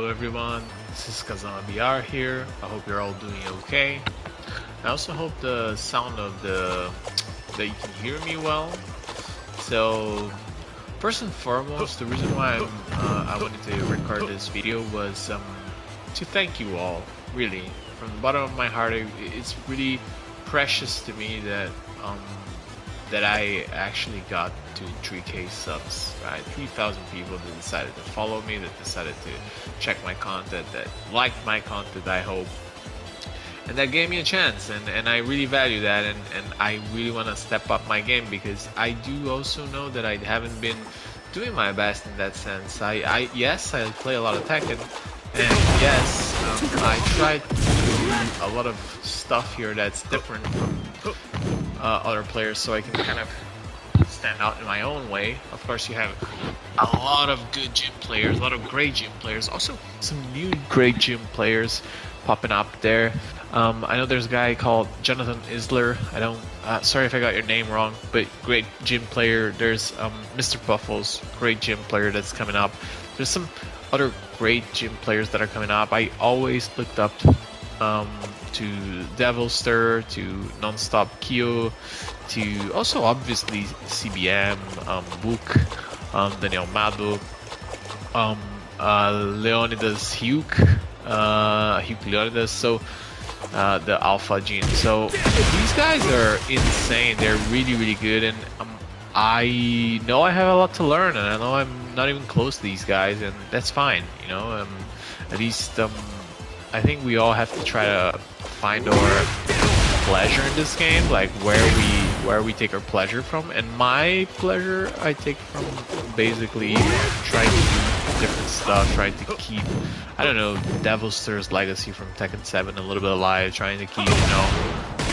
Hello everyone, this is KazanaBR here. I hope you're all doing okay. I also hope the sound of that you can hear me well. So first and foremost, the reason why I wanted to record this video was to thank you all, really. From the bottom of my heart, it's really precious to me that that I actually got to 3K subs, right? 3,000 people that decided to follow me, that decided to check my content, that liked my content, I hope. And that gave me a chance, and I really value that, and I really want to step up my game, because I do also know that I haven't been doing my best in that sense. Yes, I play a lot of Tekken, and yes, I tried to do a lot of stuff here that's different from other players, so I can kind of stand out in my own way. Of course, you have a lot of good gym players, a lot of great gym players, also some new great gym players popping up there. I know there's a guy called Jonathan Isler. I don't, sorry if I got your name wrong, but great gym player. There's Mr. Buffles, great gym player that's coming up. There's some other great gym players that are coming up. I always looked up to Devilster, to Nonstop Kyo, to also obviously CBM, Book, Daniel Mado, Leonidas Hugh Leonidas, so the Alpha Gene. So these guys are insane. They're really good, and I know I have a lot to learn, and I know I'm not even close to these guys, and that's fine, you know. At least I think we all have to try to find our pleasure in this game, like where we take our pleasure from. And my pleasure I take from basically trying to do different stuff, trying to keep, I don't know, Devilster's legacy from Tekken 7 a little bit alive, trying to keep, you know,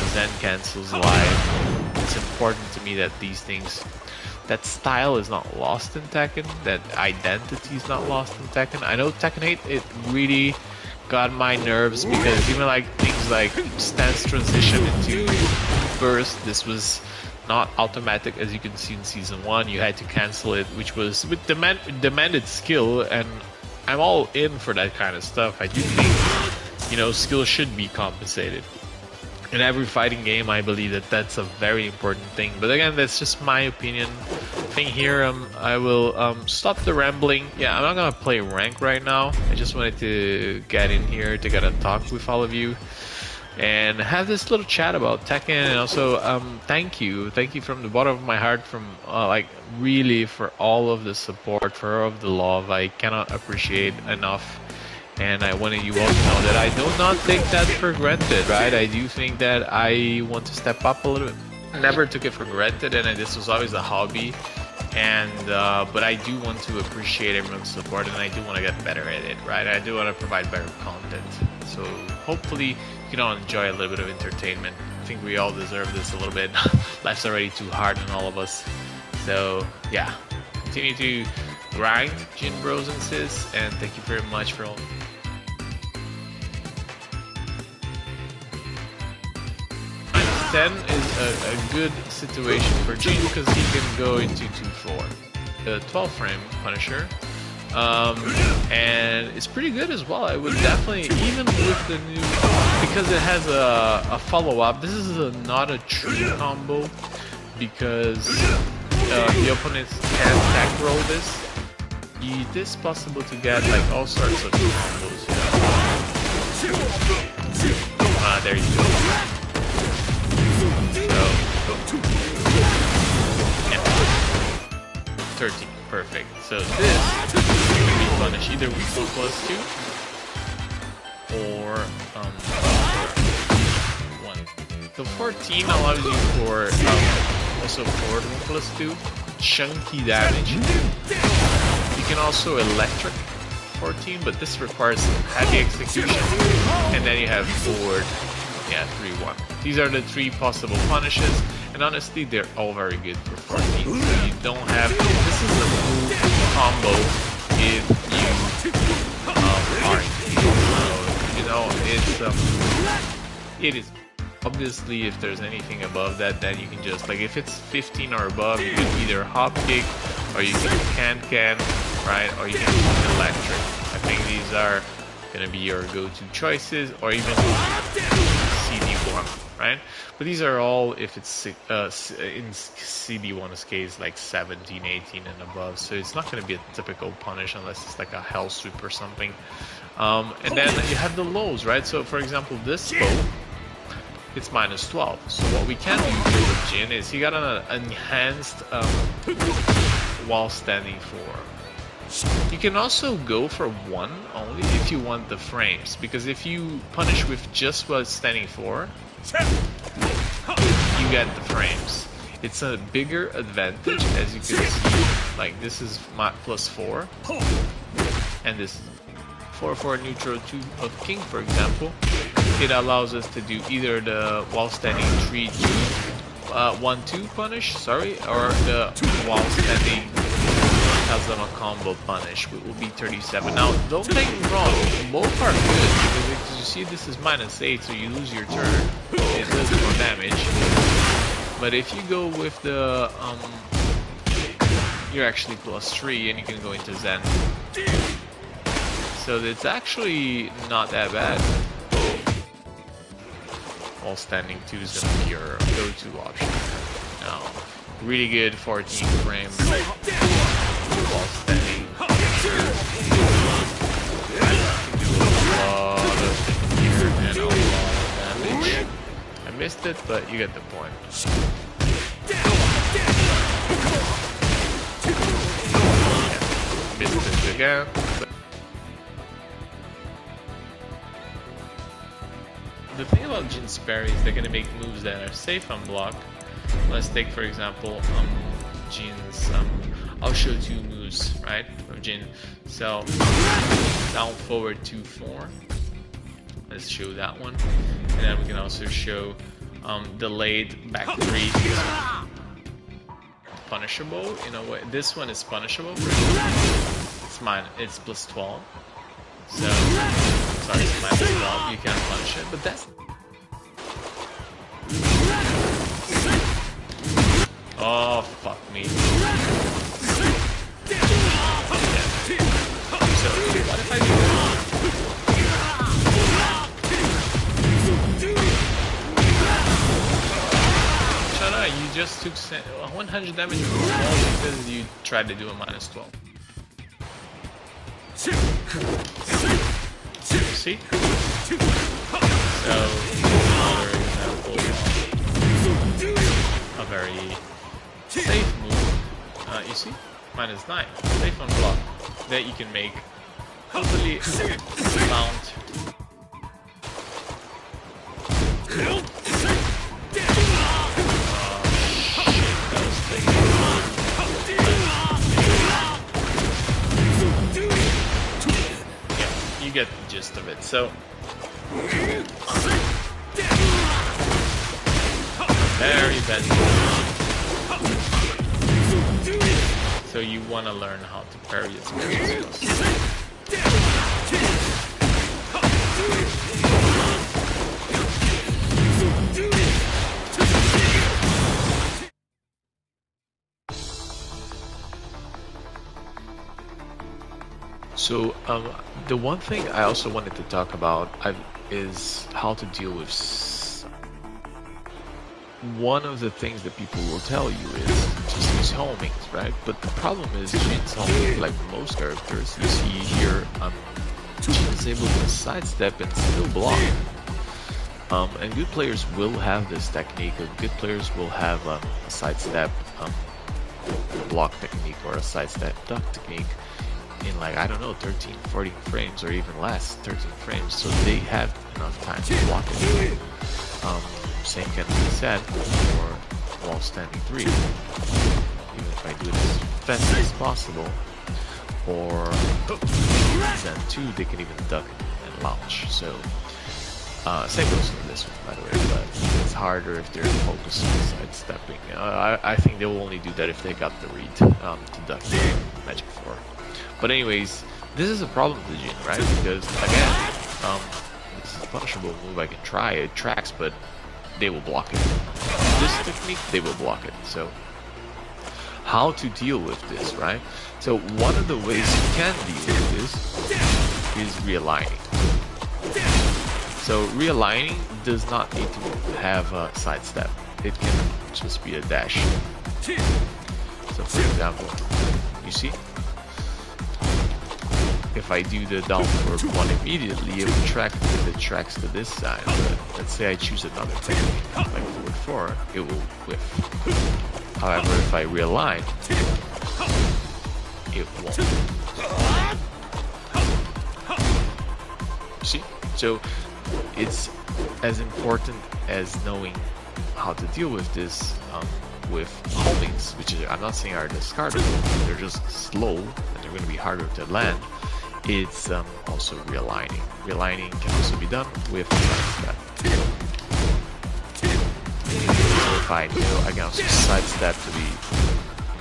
Zen cancels alive. It's important to me that these things, that style is not lost in Tekken, that identity is not lost in Tekken. I know Tekken 8, it really got my nerves, because even like things like stance transition into burst, this was not automatic, as you can see in season 1. You had to cancel it, which was with demanded skill, and I'm all in for that kind of stuff. I do think, you know, skill should be compensated in every fighting game. I believe that that's a very important thing, but again, that's just my opinion thing here. I will stop the rambling. Yeah, I'm not gonna play rank right now. I just wanted to get in here to get a talk with all of you and have this little chat about Tekken, and also thank you from the bottom of my heart, from like really for all of the support, for all of the love. I cannot appreciate enough. And I wanted you all to know that I do not take that for granted, right? I do think that I want to step up a little bit. Never took it for granted, and this was always a hobby. And but I do want to appreciate everyone's support, and I do want to get better at it, right? I do want to provide better content. So hopefully you can all enjoy a little bit of entertainment. I think we all deserve this a little bit. Life's already too hard on all of us. So yeah, continue to grind, Jin bros and sis, and thank you very much for all. -10 is a good situation for Jin, because he can go into 2-4. The 12 frame Punisher, and it's pretty good as well. I would definitely, even with the new, because it has a follow-up, this is not a true combo, because the opponents can attack roll this. It is possible to get like all sorts of combos, you know. There you go. So, yeah. 13, perfect. So this can be punished either with +2 or 1. The 14 allows you for also forward 1+2, chunky damage. You can also electric 14, but this requires some heavy execution. And then you have forward, yeah, 3-1. These are the 3 possible punishes, and honestly, they're all very good for 14. So you don't have, this is a full combo if you aren't. So, you know, it is. Obviously, if there's anything above that, then you can just, like, if it's 15 or above, you can either hop kick, or you can can, right? Or you can electric. I think these are gonna be your go-to choices, or even CD1, right? But these are all if it's in CD1's case like 17, 18 and above, so it's not gonna be a typical punish unless it's like a hell sweep or something. And then you have the lows, right? So for example, this bow, it's -12. So what we can do here with Jin is he got an enhanced while standing 4. You can also go for 1 only if you want the frames, because if you punish with just while standing 4, you get the frames. It's a bigger advantage, as you can see. Like this is my +4, and this is 4 neutral 2 of king, for example. It allows us to do either the while standing 3-2 1-2 punish, sorry, or the while standing Kazama combo punish, which will be 37. Now, don't take me wrong, both are good, because you see this is -8, so you lose your turn. It does more damage. But if you go with the, you're actually +3 and you can go into Zen. So it's actually not that bad. While standing 2 is going to be your go-to option. Now, really good 14 frame while standing. You can do a lot of here and a lot of damage. I missed it, but you get the point. Yeah, missed it again. The thing about Jin's parry is they're gonna make moves that are safe on block. Let's take for example Jin's I'll show 2 moves, right, of Jin. So down forward 2-4. Let's show that one. And then we can also show delayed back 3. Punishable in a way. This one is punishable. It's mine, it's +12. So sorry, it's -12, you can't punish it, but that's... Oh, fuck me. Yeah. So, what if I do that? Shut up, you just took 100 damage because you tried to do a -12. See? So, another example of a very safe move. You see? -9. Safe on block. That you can make totally mount. You get the gist of it. So very bad. So you want to learn how to parry as much as possible. So the one thing I also wanted to talk about is how to deal with. One of the things that people will tell you is just use homings, right? But the problem is Jin's homing, like most characters, you see here, Jin is able to sidestep and still block. And good players will have this technique, and good players will have a sidestep block technique or a sidestep duck technique in like, I don't know, 13, 14 frames or even less, 13 frames, so they have enough time to block it. Same can be said for while standing 3. Even if I do it as fast as possible, or Zen 2, they can even duck and launch. So same goes for this one, by the way, but it's harder if they're focused on sidestepping. I think they will only do that if they got the read to duck the Magic 4. But anyways, this is a problem with the Jin, right? Because again, this is a punishable move. I can try it, tracks, but they will block it. This technique, they will block it. So how to deal with this, right? So one of the ways you can deal with this is realigning. So realigning does not need to have a sidestep. It can just be a dash. So for example, you see? If I do the down forward 1 immediately, it will track the tracks to this side. But let's say I choose another technique, like forward 4, it will whiff. However, if I realign, it won't. See? So it's as important as knowing how to deal with this with homings, which is, I'm not saying are discardable, they're just slow and they're going to be harder to land. It's also realigning. Realigning can also be done with sidestep. So if I know I can also sidestep to the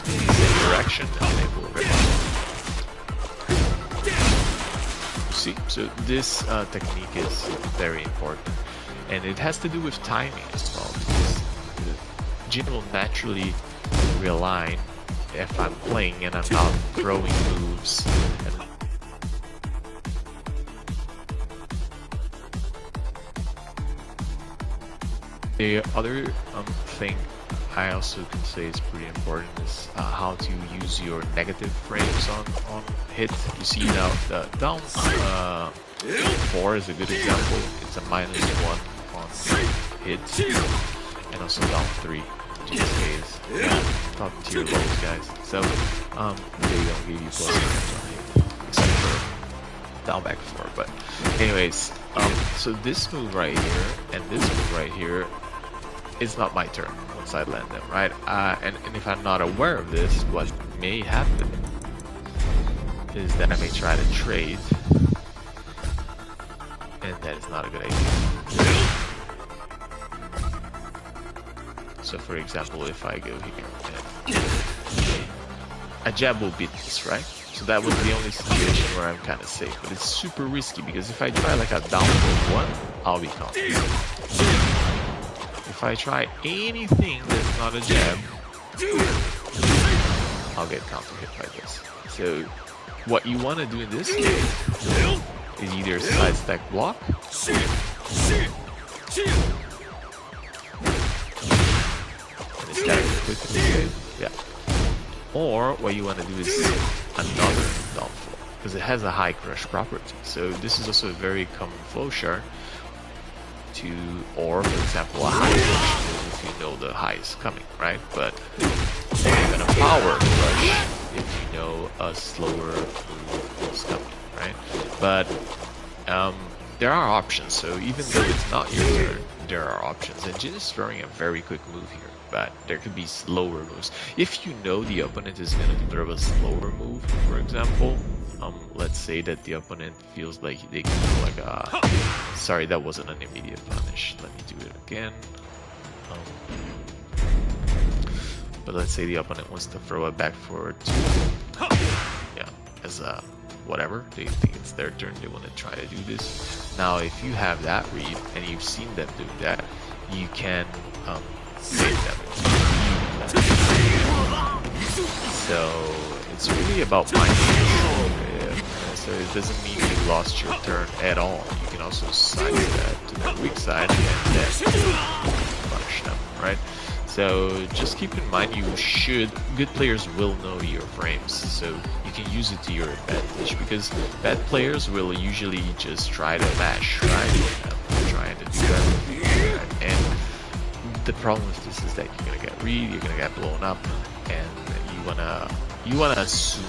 same direction and it will realign. See, so this technique is very important, and it has to do with timing as well, because Jin will naturally realign if I'm playing and I'm not throwing moves. And the other thing I also can say is pretty important is how to use your negative frames on hit. You see now the down 4 is a good example. It's a -1 on hit, and also down 3. In this case, top tier lows, guys. So they don't give you plus on hit, except for down back 4. But anyways, so this move right here and this move right here, it's not my turn once I land them, right? And if I'm not aware of this, what may happen is that I may try to trade, and that is not a good idea. So for example, if I go here, a jab will beat this, right? So that was the only situation where I'm kind of safe, but it's super risky because if I try like a down 1, I'll be countered. If I try anything that's not a jab, I'll get counter hit by this. So what you want to do in this case is either side stack block, and it's gotta quickly good, yeah. Or what you want to do is another downfall, because it has a high crush property. So this is also a very common flow chart. Or for example, a high rush if you know the high is coming, right? But even a power rush if you know a slower move is coming, right? But there are options. So even though it's not your turn, there are options. And Jin is throwing a very quick move here, but there could be slower moves. If you know the opponent is going to throw a slower move, for example, let's say that the opponent feels like they can do like a... Sorry, that wasn't an immediate punish. Let me do it again. But let's say the opponent wants to throw a back forward to... Yeah, as a... whatever. They think it's their turn. They want to try to do this. Now, if you have that read, and you've seen them do that, you can save them. So, it's really about minding. So it doesn't mean you lost your turn at all. You can also side that to the weak side and then punish them, right? So just keep in mind, good players will know your frames, so you can use it to your advantage, because bad players will usually just try to mash, right? Trying to do that. And the problem with this is that you're gonna get read, you're gonna get blown up, and you wanna assume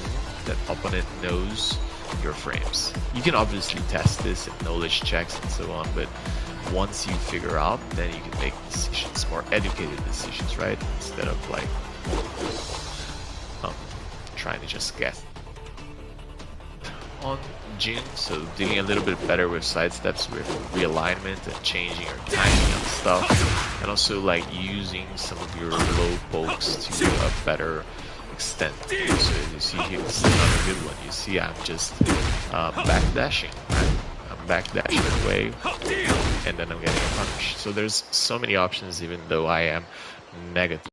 that opponent knows your frames. You can obviously test this in knowledge checks and so on, but once you figure out, then you can make decisions, more educated decisions, right? Instead of like trying to just guess. On Jin, so dealing a little bit better with sidesteps, with realignment and changing your timing and stuff, and also like using some of your low pokes to a better extent. So you see here, this is another good one. You see I'm just backdashing, right? I'm backdashing away, and then I'm getting a punish. So there's so many options, even though I am negative.